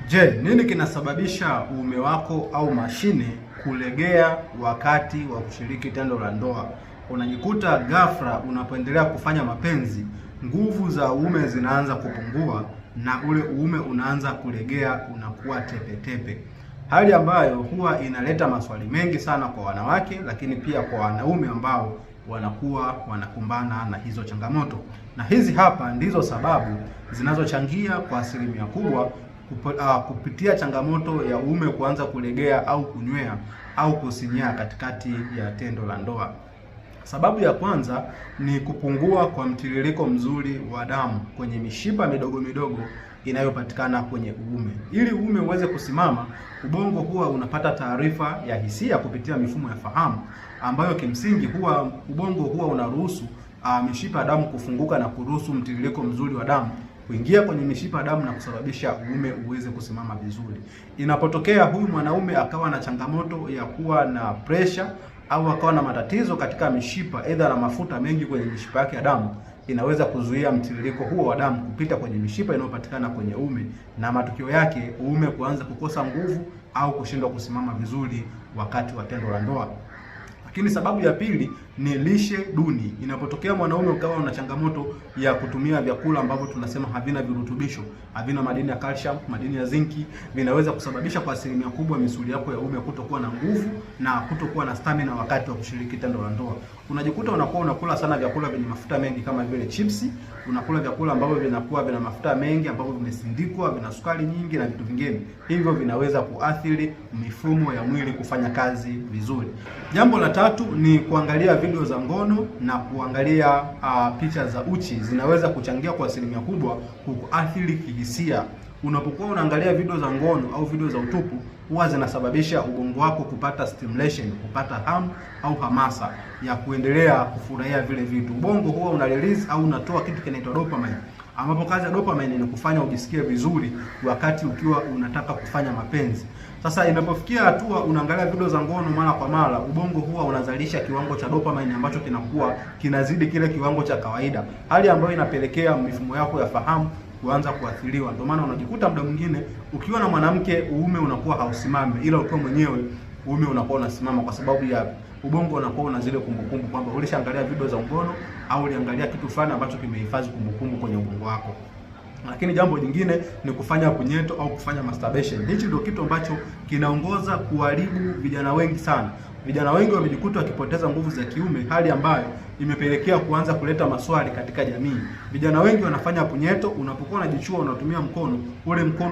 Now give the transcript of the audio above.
Je, nini kinasababisha uume wako au mashine kulegea wakati wa kushiriki tendo la ndoa? Unajikuta ghafla unapoendelea kufanya mapenzi, nguvu za uume zinaanza kupungua na ule uume unaanza kulegea, unakuwa tepetepe, hali ambayo huwa inaleta maswali mengi sana kwa wanawake, lakini pia kwa wanaume ambao wanakuwa wanakumbana na hizo changamoto. Na hizi hapa ndizo sababu zinazochangia kwa asilimia kubwa kupitia changamoto ya uume kuanza kulegea au kunywea au kusinyaa katikati ya tendo la ndoa. Sababu ya kwanza ni kupungua kwa mtiririko mzuri wa damu kwenye mishipa midogo midogo inayopatikana kwenye uume. Ili uume uweze kusimama, ubongo huwa unapata taarifa ya hisia kupitia mifumo ya fahamu, ambayo kimsingi ubongo huwa unaruhusu mishipa ya damu kufunguka na kuruhusu mtiririko mzuri wa damu kuingia kwenye mishipa ya damu na kusababisha uume uweze kusimama vizuri. Inapotokea huyu mwanaume akawa na changamoto ya kuwa na pressure au akawa na matatizo katika mishipa, aidha na mafuta mengi kwenye mishipa yake ya damu, inaweza kuzuia mtiririko huo wa damu kupita kwenye mishipa inayopatikana kwenye uume, na matokeo yake uume kuanza kukosa nguvu au kushindwa kusimama vizuri wakati wa tendo la ndoa. Lakini sababu ya pili ni lishe duni. Inapotokea mwanaume ukawa na changamoto ya kutumia vyakula ambavyo tunasema havina virutubisho, havina madini ya calcium, madini ya zinki, vinaweza kusababisha kwa asilimia kubwa misuli yako ya uume kutokuwa na nguvu na kutokuwa na stamina wakati wa kushiriki tendo la ndoa. Unajikuta unakuwa unakula sana vyakula vyenye mafuta mengi kama vile chipsi, unakula vyakula ambavyo vinakuwa vina mafuta mengi, ambavyo vimesindikwa, vina sukari nyingi na vitu vingine. Hivyo vinaweza kuathiri mifumo ya mwili kufanya kazi vizuri. Jambo la tatu ni kuangalia video za ngono na kuangalia picha za uchi, zinaweza kuchangia kwa asilimia kubwa kuathiri kihisia. Unapokuwa unaangalia video za ngono au video za utupu, huwa zinasababisha ubongo wako kupata stimulation, kupata hamu au hamasa ya kuendelea kufurahia vile vitu. Ubongo huwa una release au unatoa kitu kinaitwa dopamine, ambapo kazi ya dopamine ni kufanya ujisikie vizuri wakati ukiwa unataka kufanya mapenzi. Sasa inapofikia hatua unaangalia video za ngono mara kwa mara, ubongo huwa unazalisha kiwango cha dopamine ambacho kinakuwa kinazidi kile kiwango cha kawaida, hali ambayo inapelekea mifumo yako ya fahamu kuanza kuathiriwa. Ndio maana unajikuta muda mwingine ukiwa na mwanamke uume unakuwa hausimami, ila ukiwa mwenyewe uume unakuwa unasimama, kwa sababu ya ubongo unakuwa una zile kumbukumbu kwamba ulishaangalia video za ngono au uliangalia kitu fulani ambacho kimehifadhi kumbukumbu kwenye ubongo wako. Lakini jambo jingine ni kufanya punyeto au kufanya masturbation. Hichi ndio kitu ambacho kinaongoza kuharibu vijana wengi sana. Vijana wengi wamejikuta wakipoteza nguvu za kiume, hali ambayo imepelekea kuanza kuleta maswali katika jamii. Vijana wengi wanafanya punyeto, unapokuwa unajichua unatumia mkono, ule mkono